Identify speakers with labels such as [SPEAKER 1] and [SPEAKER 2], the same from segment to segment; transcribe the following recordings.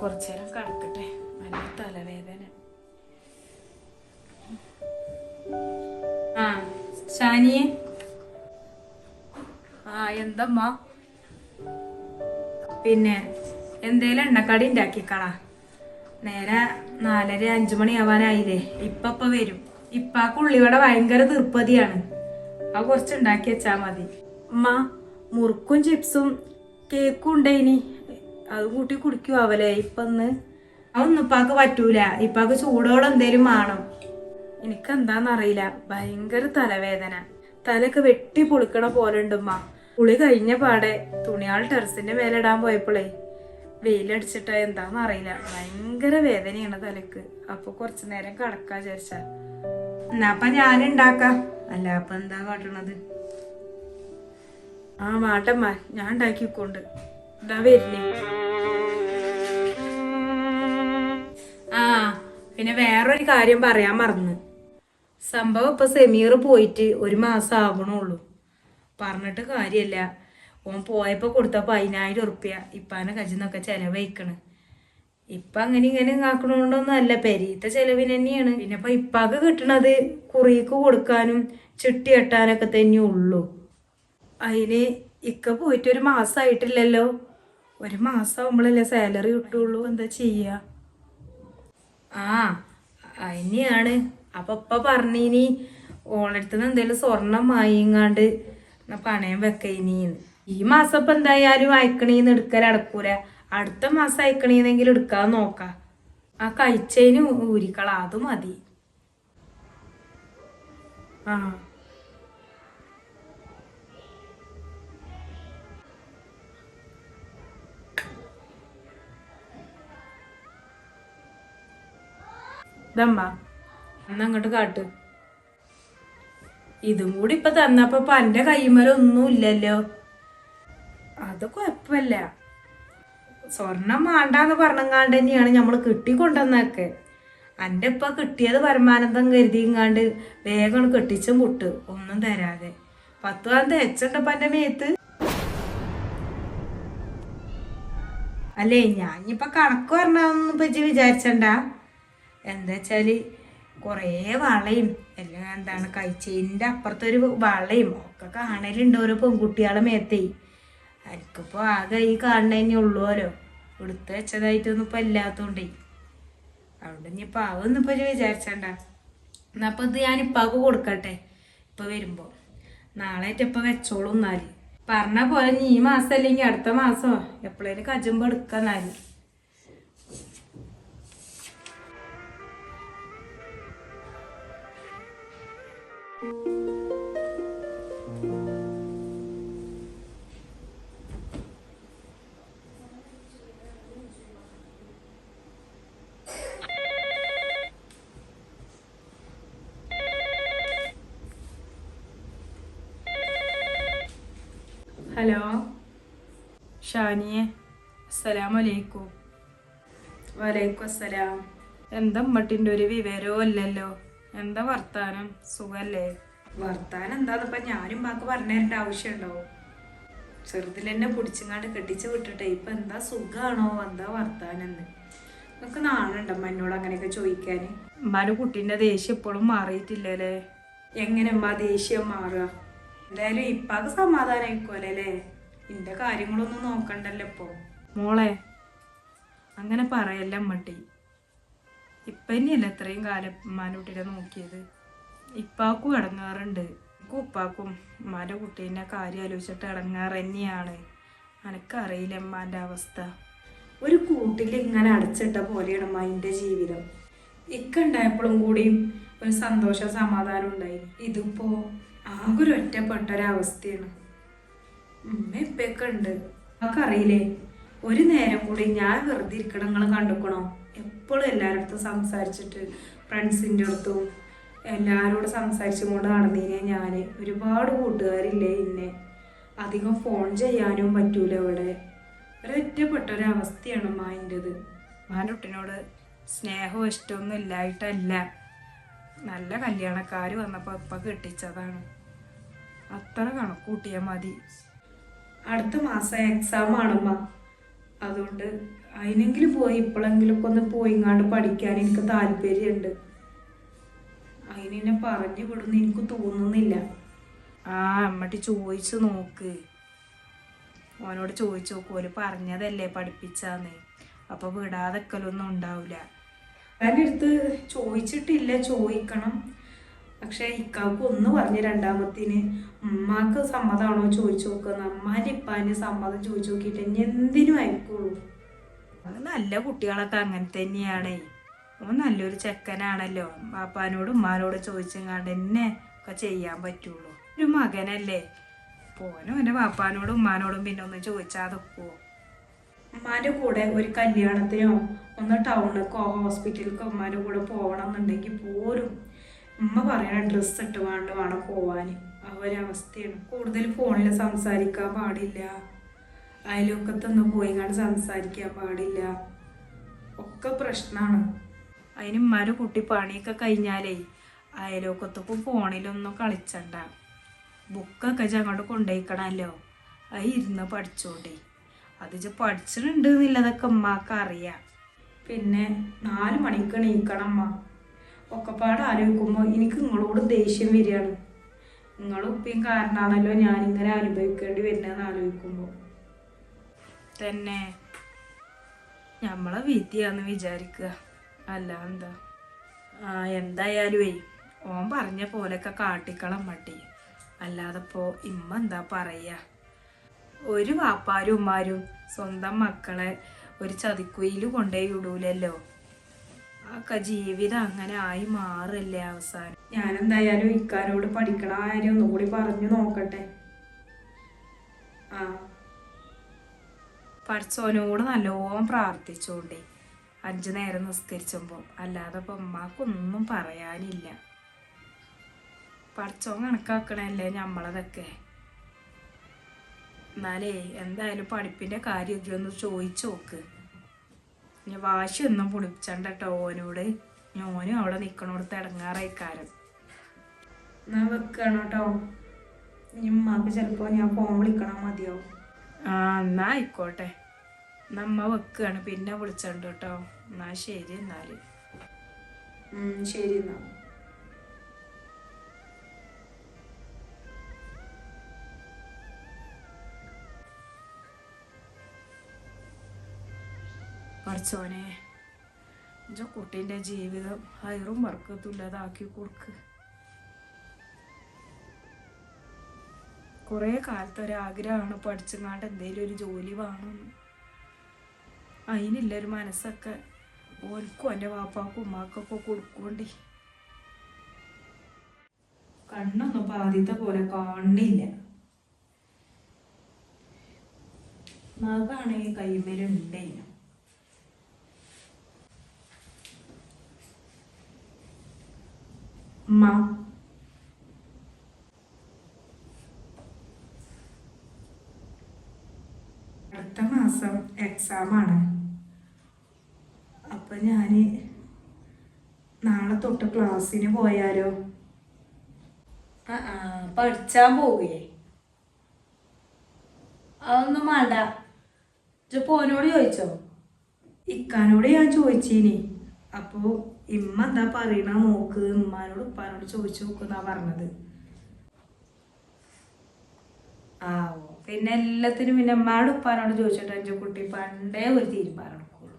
[SPEAKER 1] കുറച്ചേരം കിടക്കട്ടെ, നല്ല തലവേദന. ആ ഷാനിയെ. ആ എന്തമ്മ? പിന്നെ എന്തേലും എണ്ണക്കടി ഉണ്ടാക്കിക്കളാ. നേരെ 4:30 5 മണി ആവാനായില്ലേ. ഇപ്പ വരും. ഇപ്പാക്ക് ഉള്ളിവട ഭയങ്കര തീർപ്പതിയാണ്. അത് കുറച്ച് ഉണ്ടാക്കി വെച്ചാ മതി. അമ്മ മുറുക്കും ചിപ്സും കേക്കും ഉണ്ടായിനി, അത് കൂട്ടി കുടിക്കുവാവല്ലേ ഇപ്പന്ന്? അതൊന്നും ഇപ്പാക്ക് പറ്റൂല. ഇപ്പാക്ക് ചൂടോടെ എന്തേലും വേണം. എനിക്കെന്താന്നറിയില്ല, ഭയങ്കര തലവേദന. തലയൊക്കെ വെട്ടി പൊളിക്കണ പോലെ ഉണ്ടമ്മ. കുളി കഴിഞ്ഞ പാടെ തുണിയാൾ ടെറസിന്റെ മേലെ ഇടാൻ പോയപ്പോളേ വെയിലടിച്ചിട്ടാ എന്താന്നറിയില്ല, ഭയങ്കര വേദനയാണ് തലക്ക്. അപ്പൊ കുറച്ചു നേരം കിടക്കാ വിചാരിച്ച. എന്നാപ്പ ഞാൻ ഉണ്ടാക്കാം, അല്ല അപ്പൊ എന്താ കാട്ടണത്? ആ മാട്ടമ്മ, ഞാൻ ഉണ്ടാക്കിക്കൊണ്ട് ഇതാ വരുന്നേ. ആ പിന്നെ വേറൊരു കാര്യം പറയാൻ മറന്ന്. സംഭവം ഇപ്പൊ സെമീർ പോയിട്ട് 1 മാസം ആകണുള്ളൂ. പറഞ്ഞിട്ട് കാര്യല്ല. ഓൻ പോയപ്പോ കൊടുത്ത 10,000 ഉറുപ്പ്യ ഇപ്പാനെ കജിന്നൊക്കെ ചെലവഴിക്കണ്. ഇപ്പൊ അങ്ങനെ ഇങ്ങനെ ആക്കണോണ്ടൊന്നും അല്ല, പെരീത്തെ ചെലവിന് തന്നെയാണ്. പിന്നെ ഇപ്പൊ ഇപ്പാക്ക് കിട്ടണത് കുറിക്ക് കൊടുക്കാനും ചിട്ടി കെട്ടാനൊക്കെ തന്നെ ഉള്ളൂ. അതിന് ഇക്ക പോയിട്ട് 1 മാസമായിട്ടില്ലല്ലോ. 1 മാസം ആവുമ്പോഴല്ലേ സാലറി കിട്ടുള്ളൂ. എന്താ ചെയ്യാ? ആ അതിനെയാണ്. അപ്പൊ ഇപ്പ പറഞ്ഞിനി ഓളടുത്തുനിന്ന് എന്തേലും സ്വർണം വാങ്ങിങ്ങാണ്ട് പണയം വെക്കയിനീന്ന്. ഈ മാസം ഇപ്പൊ എന്തായാലും അയക്കണീന്ന് എടുക്കൽ അടക്കൂല. അടുത്ത മാസം അയക്കണീന്നെങ്കിലും എടുക്കാന്ന് നോക്കാം. ആ കഴിച്ചതിന് ഊരിക്കള, അത് മതി. ആ ഇതമ്മ എന്നങ്ങോട്ട് കാട്ട്. ഇതും കൂടി ഇപ്പൊ തന്നപ്പോ എന്റെ കൈമലൊന്നും ഇല്ലല്ലോ. അത് കൊഴപ്പല്ല. സ്വർണം വേണ്ടാന്ന് പറഞ്ഞങ്ങാണ്ട് തന്നെയാണ് ഞമ്മള് കിട്ടിക്കൊണ്ടുവന്നൊക്കെ. എൻ്റെ ഇപ്പൊ കിട്ടിയത് പരമാനന്ദം കരുതിങ്ങാണ്ട് വേഗം കെട്ടിച്ചും പുട്ട് ഒന്നും തരാതെ 10 കാലത്ത് തെച്ചുണ്ടപ്പ എൻ്റെ മേത്ത്. അല്ലേ ഞാനിപ്പോ കണക്ക് പറഞ്ഞൊന്നും ഇപ്പൊ വിചാരിച്ചണ്ട. എന്താ വെച്ചാല് കൊറേ വളയും എല്ലാം എന്താണ് കഴിച്ചതിൻ്റെ അപ്പുറത്തൊരു വളയും ഒക്കെ കാണലുണ്ട് ഓരോ പെൺകുട്ടികളെ മേത്തേ. എനിക്കിപ്പോ ആകെ ഈ കാണുന്ന തന്നെ ഉള്ളുവല്ലോ, എടുത്ത് വെച്ചതായിട്ടൊന്നും ഇപ്പൊ ഇല്ലാത്തോണ്ടേ. അതുകൊണ്ട് ഇനിയിപ്പൊ അതൊന്നും ഇപ്പൊ വിചാരിച്ചണ്ട. എന്നപ്പൊ ഇത് ഞാൻ ഇപ്പാക്ക് കൊടുക്കട്ടെ ഇപ്പൊ വരുമ്പോ. നാളെ ഇപ്പൊ വെച്ചോളൂ. എന്നാല് പറഞ്ഞ പോലെ ഈ മാസം അല്ലെങ്കിൽ അടുത്ത മാസമോ എപ്പോഴേലും കജുമ്പോ എടുക്കാന്നാല്. ഹലോ ഷാനിയെ, അസ്സലാമലൈക്കും. വലൈക്കും അസ്സലാം. എന്താ മട്ടിൻ്റെ ഒരു വിവരവും ഇല്ലല്ലോ. എന്താ വർത്താനം? സുഖല്ലേ? വർത്താനം എന്താന്നിപ്പോ ഞാനും ബാക്ക് പറഞ്ഞു തരേണ്ട ആവശ്യമുണ്ടാവും. ചെറുതിൽ എന്നെ പിടിച്ചിങ്ങാണ്ട് കെട്ടിച്ച് വിട്ടിട്ടേ ഇപ്പൊ എന്താ സുഖാണോ എന്താ വർത്താനെന്ന് നമുക്ക് നാണുണ്ടമ്മ എന്നോട് അങ്ങനെയൊക്കെ ചോദിക്കാന്. ഉമ്മാന്റെ കുട്ടീൻ്റെ ദേഷ്യം ഇപ്പോഴും മാറിയിട്ടില്ലല്ലേ? എങ്ങനെ ഉമ്മ ദേഷ്യം മാറുക? എന്തായാലും ഇപ്പാക്ക് സമാധാനായിക്കോലെ അല്ലേ? ഇന്റെ കാര്യങ്ങളൊന്നും നോക്കണ്ടല്ലോ ഇപ്പൊ. മോളെ അങ്ങനെ പറയല്ല അമ്മട്ടി. ഇപ്പ തന്നെയല്ല ഇത്രയും കാലം ഉമ്മാൻ്റെ കുട്ടീനെ നോക്കിയത്. ഇപ്പാക്കും ഇടങ്ങാറുണ്ട്. ഉപ്പാക്കും ഉമ്മാൻ്റെ കുട്ടീൻ്റെ കാര്യം ആലോചിച്ചിട്ട് ഇടങ്ങാറ് തന്നെയാണ്. എനക്കറിയില്ല ഉമ്മാൻ്റെ അവസ്ഥ. ഒരു കൂട്ടിൽ ഇങ്ങനെ അടച്ചിട്ട പോലെയാണ് ഉമ്മാൻ്റെ ജീവിതം. ഉണ്ടായപ്പോഴും കൂടിയും ഒരു സന്തോഷ സമാധാനം ഉണ്ടായി. ഇതിപ്പോ ആകെ ഒരു ഒറ്റപ്പെട്ടൊരവസ്ഥയാണ്. ഉമ്മ ഇപ്പൊക്കെ ഉണ്ട്. നമുക്കറിയില്ലേ, ഒരു നേരം കൂടി ഞാൻ വെറുതെ ഇരിക്കണം നിങ്ങൾ കണ്ടുക്കണോ? എപ്പോഴും എല്ലാവരുടെ അടുത്തും സംസാരിച്ചിട്ട് ഫ്രണ്ട്സിൻ്റെ അടുത്തും എല്ലാവരോടും സംസാരിച്ചും കൊണ്ട് നടന്നീനെ ഞാൻ. ഒരുപാട് കൂട്ടുകാരില്ലേ എന്നെ. അധികം ഫോൺ ചെയ്യാനും പറ്റൂല. ഇവിടെ ഒരൊറ്റപ്പെട്ടൊരവസ്ഥയാണ് മാൻ്റെത്. മാനുട്ടിനോട് സ്നേഹവും ഇഷ്ടമൊന്നും ഇല്ലായിട്ടല്ല, നല്ല കല്യാണക്കാർ വന്നപ്പോൾ ഇപ്പം കെട്ടിച്ചതാണ്. അത്ര കണക്കൂട്ടിയാൽ മതി. അടുത്ത മാസം എക്സാം ആണമ്മ. അതുകൊണ്ട് അതിനെങ്കിലും പോയി ഇപ്പോഴെങ്കിലും ഒക്കെ ഒന്ന് പോയിങ്ങാണ്ട് പഠിക്കാൻ എനിക്ക് താല്പര്യമുണ്ട്. അതിനെ പറഞ്ഞു വിടുന്ന എനിക്ക് തോന്നുന്നില്ല. അമ്മട്ടി ചോദിച്ചു നോക്ക്, ഓനോട് ചോദിച്ചു നോക്കൂ. ഓല് പറഞ്ഞതല്ലേ പഠിപ്പിച്ചാന്ന്, അപ്പോൾ വിടാതെക്കലൊന്നും ഉണ്ടാവില്ല. എൻ്റെ അടുത്ത് ചോദിച്ചിട്ടില്ല, ചോദിക്കണം. പക്ഷെ ഇക്കാക്ക് ഒന്ന് പറഞ്ഞ് രണ്ടാമത്തിന് ഉമ്മാക്ക് സമ്മതമാണോ ചോദിച്ചു നോക്കുക. അമ്മാൻ്റെ ഇപ്പാൻ്റെ സമ്മതം ചോദിച്ചു നോക്കിയിട്ട് ഇനി എന്തിനും അയക്കുള്ളൂ. അത് നല്ല കുട്ടികളൊക്കെ അങ്ങനെ തന്നെയാണേ. ഓൻ നല്ലൊരു ചെക്കനാണല്ലോ. പാപ്പാനോടും ഉമ്മാനോടും ചോദിച്ചെങ്ങാണ്ട് എന്നെ ഒക്കെ ചെയ്യാൻ പറ്റുള്ളൂ. ഒരു മകനല്ലേ, പോനോ എൻ്റെ പാപ്പാനോടും ഉമ്മാനോടും പിന്നെ ഒന്ന് ചോദിച്ചാതൊക്കുവോ. ഉമ്മാൻ്റെ കൂടെ ഒരു കല്യാണത്തിനോ ഒന്ന് ടൗണിലേക്കോ ഹോസ്പിറ്റലിലേക്കോ ഉമ്മാൻ്റെ കൂടെ പോകണം എന്നുണ്ടെങ്കിൽ പോലും ഉമ്മ പറയണ ഡ്രസ്സ് ഇട്ട് വേണം പോവാൻ. ആ ഒരവസ്ഥയാണ്. കൂടുതൽ ഫോണിൽ സംസാരിക്കാൻ പാടില്ല, അയൽവക്കത്തൊന്നും പോയി കണ്ട് സംസാരിക്കാൻ പാടില്ല, ഒക്കെ പ്രശ്നമാണ്. അതിന് ഉമ്മാൻ്റെ കുട്ടി പണിയൊക്കെ കഴിഞ്ഞാലേ അയൽവക്കത്തൊക്കും ഫോണിലൊന്നും കളിച്ചണ്ട. ബുക്കൊക്കെ അങ്ങോട്ട് കൊണ്ടുപോയിക്കണമല്ലോ, അത് ഇരുന്ന് പഠിച്ചോണ്ടേ. അത് പഠിച്ചിട്ടുണ്ട് എന്നുള്ളതൊക്കെ ഉമ്മാക്ക് അറിയാം. പിന്നെ 4 മണിക്ക് എണീക്കണം അമ്മ. ഒക്കെപ്പാട് ആലോചിക്കുമ്പോൾ എനിക്ക് നിങ്ങളോട് ദേഷ്യം വരികയാണ്. നിങ്ങളും ഉപ്പയും കാരണമാണല്ലോ ഞാനിങ്ങനെ അനുഭവിക്കേണ്ടി വരുന്നതെന്ന് ആലോചിക്കുമ്പോൾ തന്നെ നമ്മളെ വിധിയാന്ന് വിചാരിക്കുക, അല്ല എന്താ. എന്തായാലുമേ ഓൻ പറഞ്ഞ പോലെയൊക്കെ കാട്ടിക്കളം മട്ടി. അല്ലാതെ ഇപ്പോൾ ഇമ്മ എന്താ പറയുക. ഒരു വാപ്പാരും ഉമ്മാരും സ്വന്തം മക്കളെ ഒരു ചതിക്കുയിൽ കൊണ്ടുപോയി വിടൂലല്ലോ. ഒക്കെ ജീവിതം അങ്ങനെ ആയി മാറല്ലേ അവസാനം. ഞാനെന്തായാലും ഇക്കാരോട് പഠിക്കണ കാര്യം ഒന്നുകൂടി പറഞ്ഞു നോക്കട്ടെ. പഠിച്ചോനോട് നല്ലോണം പ്രാർത്ഥിച്ചോണ്ടേ 5 നേരം നിസ്കരിച്ചുമ്പോൾ. അല്ലാതെ ഇപ്പം ഉമ്മാക്കൊന്നും പറയാനില്ല. പഠിച്ചോൻ കണക്കാക്കണല്ലേ നമ്മളതൊക്കെ. എന്നാലേ എന്തായാലും പഠിപ്പിൻ്റെ കാര്യം ഇതൊന്ന് ചോദിച്ചു നോക്ക്. ഇനി വാശിയൊന്നും പൊളിച്ചണ്ട കേട്ടോ ഓനോട്. ഓനും അവിടെ നിൽക്കണോടത്ത് ഇടങ്ങാറായിക്കാരം. എന്നാ വെക്കണം കേട്ടോ. ഇനി ഉമ്മാക്ക് ചിലപ്പോൾ ഞാൻ ഫോൺ വിളിക്കണം മതിയാവും. എന്നാ ആയിക്കോട്ടെ. നമ്മ വെക്കുകയാണ്, പിന്നെ വിളിച്ചണ്ട് കേട്ടോ. എന്നാ ശരി. എന്നാൽ ശരി. എന്നാ പഠിച്ചോനെ ഇഞ്ച കുട്ടീൻ്റെ ജീവിതം ഹൈറും വർക്കത്തുള്ളതാക്കി കൊടുക്ക്. കുറേ കാലത്ത് ഒരാഗ്രഹമാണ് പഠിച്ചങ്ങാണ്ട് എന്തെങ്കിലും ഒരു ജോലി വേണമെന്ന്. അതിനുള്ളൊരു മനസ്സൊക്കെ ഓൽക്കും എൻ്റെ വാപ്പാക്കും ഉമ്മാക്കൊക്കെ കൊടുക്കണ്ടേ. കണ്ണൊന്നും ആദ്യത്തെ പോലെ കാണില്ല. നഖാണെങ്കിൽ കൈമേലുണ്ടേ. ഉമ്മ അടുത്ത മാസം എക്സാമാണ്. അപ്പം ഞാൻ നാളെ തൊട്ട് ക്ലാസ്സിന് പോയാലോ? പഠിച്ചാൻ പോവേ? അതൊന്നും വേണ്ട. പോനോട് ചോദിച്ചോ? ഇക്കാനോട് ഞാൻ ചോദിച്ചീനി. അപ്പോൾ ഇമ്മ എന്താ പറയണ നോക്ക്, ഉമ്മാനോട് ഉപ്പാനോട് ചോദിച്ചു നോക്കുന്നാ പറഞ്ഞത്. പിന്നെ എല്ലാത്തിനും പിന്നെ ഉമ്മാനോട് ഉപ്പാനോട് ചോദിച്ചിട്ട് എൻ്റെ കുട്ടി പണ്ടേ ഒരു തീരുമാനം എടുക്കുള്ളൂ.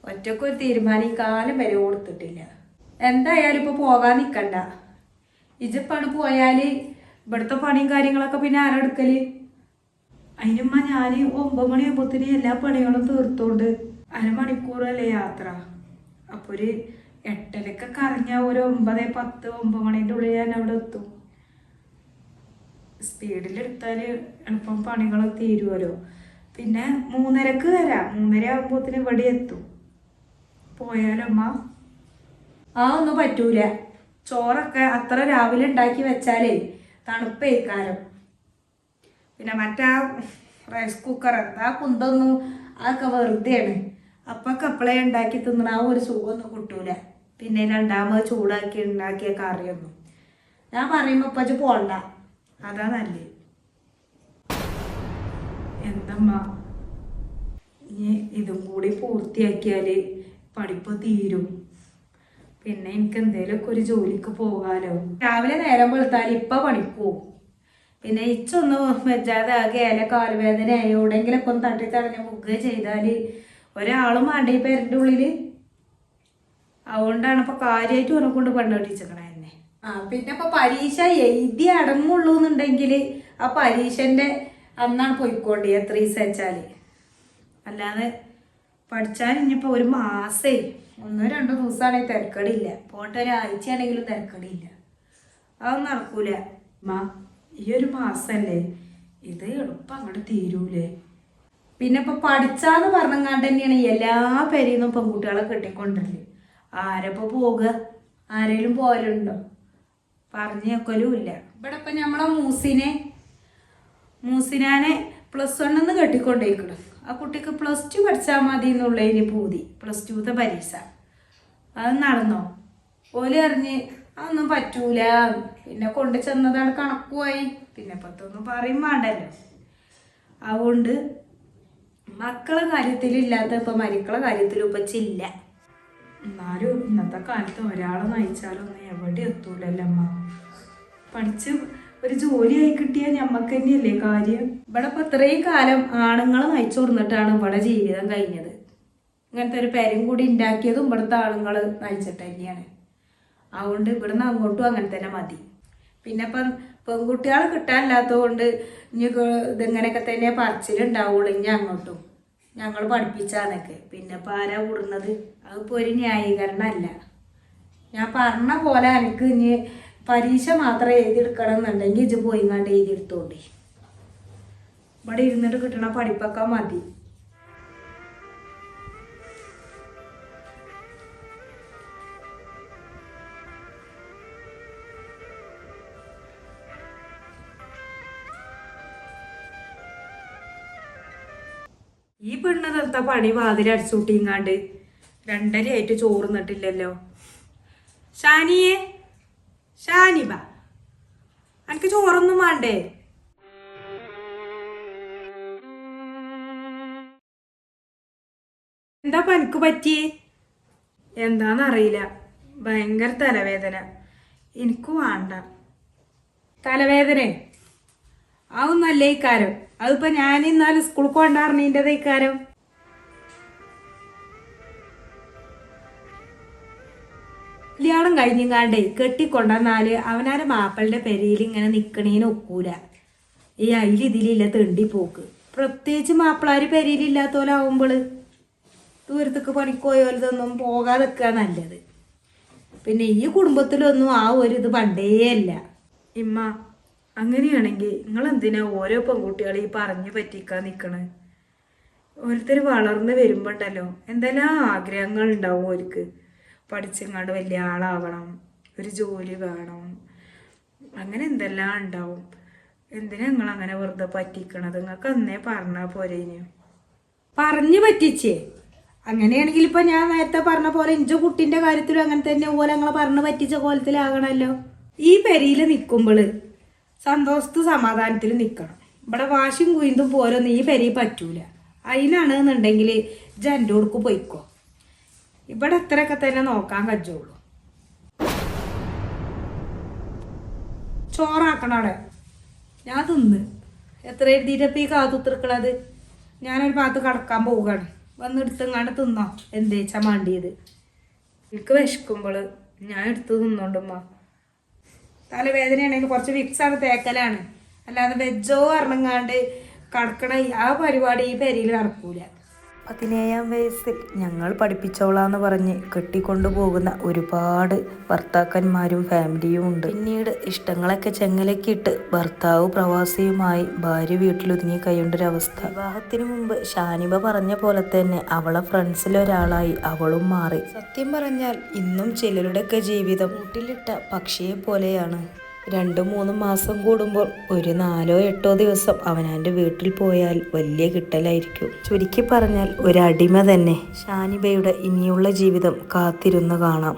[SPEAKER 1] ഒറ്റക്കൊരു തീരുമാനം ഈ കാലം വരെ കൊടുത്തിട്ടില്ല. എന്തായാലും ഇപ്പോൾ പോകാൻ നിൽക്കണ്ട. ഇജിപ്പാണ് പോയാൽ ഇവിടുത്തെ പണിയും കാര്യങ്ങളൊക്കെ പിന്നെ ആരെടുക്കല്? അതിനുമ്മ ഞാൻ 9 മണിയാകുമ്പോഴത്തേന് എല്ലാ പണികളും തീർത്തോണ്ട് അരമണിക്കൂറല്ലേ യാത്ര. അപ്പോൾ ഒരു 8:30 അറിഞ്ഞാൽ ഒരു 9, 10, 9 മണീൻ്റെ ഉള്ളിൽ ഞാൻ അവിടെ എത്തും. സ്പീഡിലെടുത്താൽ എളുപ്പം പണികൾ തീരുമല്ലോ. പിന്നെ 3:30 വരാം. 3:30 ആകുമ്പോഴത്തേന് ഇവിടെ എത്തും. പോയാലമ്മ ഒന്നും പറ്റൂല. ചോറൊക്കെ അത്ര രാവിലെ ഉണ്ടാക്കി വെച്ചാലേ തണുപ്പേക്കാരം. പിന്നെ മറ്റാ റൈസ് കുക്കർ എന്താ കുന്തൊന്നും അതൊക്കെ വെറുതെയാണ്. അപ്പൊക്കെ എപ്പോഴേ ഉണ്ടാക്കി തിന്നണ ആ ഒരു സുഖമൊന്നും കിട്ടൂല. പിന്നെ രണ്ടാമത് ചൂടാക്കി ഉണ്ടാക്കിയ കറിയൊന്നും. ഞാൻ പറയുമ്പോൾ ഇപ്പച്ച് പോണ്ട, അതാ നല്ലത്. എന്തമ്മ ഇനി ഇതും കൂടി പൂർത്തിയാക്കിയാൽ പഠിപ്പ് തീരും. പിന്നെ എനിക്ക് എന്തെങ്കിലുമൊക്കെ ഒരു ജോലിക്ക് പോകാലോ. രാവിലെ നേരം വെളുത്താൽ ഇപ്പം പണിക്കൂ. പിന്നെ ഇച്ചൊന്ന് വെച്ചാതെ ആകെ കാലുവേദന എവിടെയെങ്കിലൊക്കെ ഒന്ന് തട്ടിത്തടഞ്ഞ് മുക്കുകയും ചെയ്താൽ ഒരാളും വേണ്ട ഈ പേരൻ്റെ ഉള്ളിൽ. അതുകൊണ്ടാണ് ഇപ്പോൾ കാര്യമായിട്ട് ഓനെ കൊണ്ട് പെണ്ണൊട്ടിച്ചേക്കണേ എന്നെ. പിന്നെ ഇപ്പോൾ പരീക്ഷ എഴുതി അടങ്ങുള്ളൂ എന്നുണ്ടെങ്കിൽ ആ പരീക്ഷൻ്റെ അന്നാണ് പോയിക്കോണ്ടി എത്ര ദിവസം വെച്ചാൽ. അല്ലാതെ പഠിച്ചാൽ ഇനിയിപ്പോൾ ഒരു മാസേ 1-2 ദിവസമാണെങ്കിൽ തിരക്കടില്ല. പോട്ടെ ഒരാഴ്ചയാണെങ്കിലും തിരക്കടില്ല. അതൊന്നും നടക്കൂല. ഈ ഒരു മാസല്ലേ ഇത് എളുപ്പം അങ്ങോട്ട് തീരൂലേ. പിന്നെ ഇപ്പം പഠിച്ചാന്ന് പറഞ്ഞങ്ങാണ്ട് തന്നെയാണ് എല്ലാ പേരെയൊന്നും പെൺകുട്ടികളെ കെട്ടിക്കൊണ്ടല്ലേ. ആരപ്പോൾ പോകുക? ആരെങ്കിലും പോലുണ്ടോ? പറഞ്ഞു വെക്കലും ഇല്ല. ഇവിടെ ഇപ്പം നമ്മളെ മൂസിനാനെ +1 കെട്ടിക്കൊണ്ടേക്കണം. ആ കുട്ടിക്ക് +2 പഠിച്ചാൽ മതി എന്നുള്ളതിന് പൂതി. +2 പരീക്ഷ അത് നടന്നോ? ഓല് അറിഞ്ഞ് അതൊന്നും പറ്റൂല. പിന്നെ കൊണ്ട് ചെന്നതാണ് കണക്കുമായി. പിന്നെ പത്തൊന്നും പറയും വേണ്ടല്ലോ. അതുകൊണ്ട് മക്കളെ കാര്യത്തിലില്ലാത്ത ഇപ്പം മരിക്കളെ കാര്യത്തിലും ഇപ്പം ചില്ല. എന്നാലും ഇന്നത്തെ കാലത്ത് ഒരാളെ നയിച്ചാലൊന്നും എവിടെ എത്തൂലല്ലോ അമ്മ. പഠിച്ച് ഒരു ജോലിയായി കിട്ടിയാൽ ഞമ്മക്ക് തന്നെയല്ലേ കാര്യം. ഇവിടെ ഇപ്പം ഇത്രയും കാലം ആണുങ്ങളെ നയിച്ചു കൊടുത്തിട്ടാണ് ഇവിടെ ജീവിതം കഴിഞ്ഞത്. ഇങ്ങനത്തെ ഒരു പേരും കൂടി ഉണ്ടാക്കിയതും ഇവിടുത്തെ ആളുകൾ നയിച്ചിട്ട് തന്നെയാണ്. അതുകൊണ്ട് ഇവിടുന്ന് അങ്ങോട്ടും അങ്ങനെ തന്നെ മതി. പിന്നെ ഇപ്പം പെൺകുട്ടികൾ കിട്ടാനില്ലാത്തത് കൊണ്ട് ഇനി ഇതിങ്ങനെയൊക്കെ തന്നെ പറച്ചിലുണ്ടാവുള്ളൂ. ഇനി അങ്ങോട്ടും ഞങ്ങൾ പഠിപ്പിച്ചാന്നൊക്കെ. പിന്നെ ഇപ്പം ആരാ കൂടുന്നത്? അതിപ്പോൾ ഒരു ന്യായീകരണമല്ല. ഞാൻ പറഞ്ഞ പോലെ എനിക്ക് ഇനി പരീക്ഷ മാത്രം എഴുതിയെടുക്കണം എന്നുണ്ടെങ്കിൽ ഇജ്ജ് പോയി കണ്ട് എഴുതിയെടുത്തോണ്ടി. ഇവിടെ ഇരുന്നിട്ട് കിട്ടണ പഠിപ്പൊക്കെ മതി. ഈ പെണ്ണ് നിർത്ത പണി വാതിലടിച്ചൂട്ടിങ്ങാണ്ട് 2:30 ആയിട്ട് ചോറുന്നിട്ടില്ലല്ലോ. ഷാനിബ എനിക്ക് ചോറൊന്നും വേണ്ടേ? എന്താ പനിക്ക് പറ്റിയേ? എന്താന്നറിയില്ല, ഭയങ്കര തലവേദന. എനിക്ക് വേണ്ട തലവേദന. അതൊന്നല്ല ഇക്കാരം. അതിപ്പോൾ ഞാൻ ഇന്നാലും സ്കൂളിൽ കൊണ്ടാറിനീൻ്റെത് ഇക്കാരം. കല്യാണം കഴിഞ്ഞിങ്ങാണ്ടേ കെട്ടിക്കൊണ്ടെന്നാൽ അവനാരെ മാപ്പിളുടെ പെരയിൽ ഇങ്ങനെ നിൽക്കണേന് ഒക്കൂല. ഈ ഇതിലില്ല തെണ്ടിപ്പോക്ക്. പ്രത്യേകിച്ച് മാപ്പിളാർ പെരയിലില്ലാത്തോലാവുമ്പോൾ ദൂരത്തേക്ക് പണിക്കോയോലതൊന്നും പോകാതെ നിൽക്കുക നല്ലത്. പിന്നെ ഈ കുടുംബത്തിലൊന്നും ആ ഒരു ഇത് പണ്ടേ അല്ല. ഇമ്മ അങ്ങനെയാണെങ്കിൽ നിങ്ങളെന്തിനാ ഓരോ പെൺകുട്ടികളെ ഈ പറഞ്ഞു പറ്റിക്കാൻ നിൽക്കണേ? ഓരോരുത്തർ വളർന്ന് വരുമ്പോണ്ടല്ലോ എന്തെല്ലാം ആഗ്രഹങ്ങൾ ഉണ്ടാവും. അവർക്ക് പഠിച്ചെങ്ങാണ്ട് വലിയ ആളാവണം, ഒരു ജോലി വേണം, അങ്ങനെ എന്തെല്ലാം ഉണ്ടാവും. എന്തിനാ നിങ്ങളങ്ങനെ വെറുതെ പറ്റിക്കണത്? നിങ്ങൾക്ക് അന്നേ പറഞ്ഞാൽ പോരേനു. പറഞ്ഞു പറ്റിച്ചേ. അങ്ങനെയാണെങ്കിൽ ഇപ്പം ഞാൻ നേരത്തെ പറഞ്ഞ പോലെ ഇഞ്ച കുട്ടീൻ്റെ കാര്യത്തിലും അങ്ങനെ തന്നെ പോലെ ഞങ്ങളെ പറഞ്ഞു പറ്റിച്ച കോലത്തിലാകണമല്ലോ. ഈ പെരിയിൽ നിൽക്കുമ്പോൾ സന്തോഷത്ത് സമാധാനത്തിൽ നിൽക്കണം. ഇവിടെ വാശിയും കുയിന്തും പോലൊന്നും ഈ പെരി പറ്റൂല. അതിനാണെന്നുണ്ടെങ്കിൽ എൻ്റെ കൊടുക്ക് പോയിക്കോ. ഇവിടെ എത്രയൊക്കെ തന്നെ നോക്കാൻ കഴിയുള്ളൂ. ചോറാക്കണവിടെ ഞാൻ തിന്ന് എത്ര എഴുതിയിട്ടപ്പം ഈ കാത്തുത്തിർക്കണത്. ഞാനൊരു ഭാഗത്ത് കടക്കാൻ പോവുകയാണ്. വന്നെടുത്തെങ്ങാണ്ട് തിന്നോ എന്തേച്ചാ മാണ്ടിയത്. എനിക്ക് വിശക്കുമ്പോൾ ഞാൻ എടുത്ത് തിന്നോണ്ടുമ്മ. തലവേദനയാണെങ്കിൽ കുറച്ച് വിക്സാണ് തേക്കലാണ്. അല്ലാതെ വെജോ ഇറങ്ങാണ്ട് കടക്കണ ആ പരിപാടി ഈ പെരിയിൽ നടക്കൂല.
[SPEAKER 2] 17-ാം വയസ്സിൽ ഞങ്ങൾ പഠിപ്പിച്ചോളാന്ന് പറഞ്ഞ് കെട്ടിക്കൊണ്ടു പോകുന്ന ഒരുപാട് ഭർത്താക്കന്മാരും ഫാമിലിയും ഉണ്ട്. പിന്നീട് ഇഷ്ടങ്ങളൊക്കെ ചെങ്ങലക്കിട്ട് ഭർത്താവ് പ്രവാസിയുമായി ഭാര്യ വീട്ടിലൊതുങ്ങി കഴിയേണ്ടൊരവസ്ഥ. വിവാഹത്തിന് മുമ്പ് ഷാനിബ പറഞ്ഞ പോലെ തന്നെ അവളെ ഫ്രണ്ട്സിലൊരാളായി അവളും മാറി. സത്യം പറഞ്ഞാൽ ഇന്നും ചിലരുടെയൊക്കെ ജീവിതം കൂട്ടിലിട്ട പക്ഷിയെ പോലെയാണ്. 2-3 മാസം കൂടുമ്പോൾ ഒരു 4-8 ദിവസം അവനാൻ്റെ വീട്ടിൽ പോയാൽ വലിയ കിട്ടലായിരിക്കും. ചുരുക്കി പറഞ്ഞാൽ ഒരു അടിമ തന്നെ. ഷാനിബയുടെ ഇനിയുള്ള ജീവിതം കാത്തിരുന്ന് കാണാം.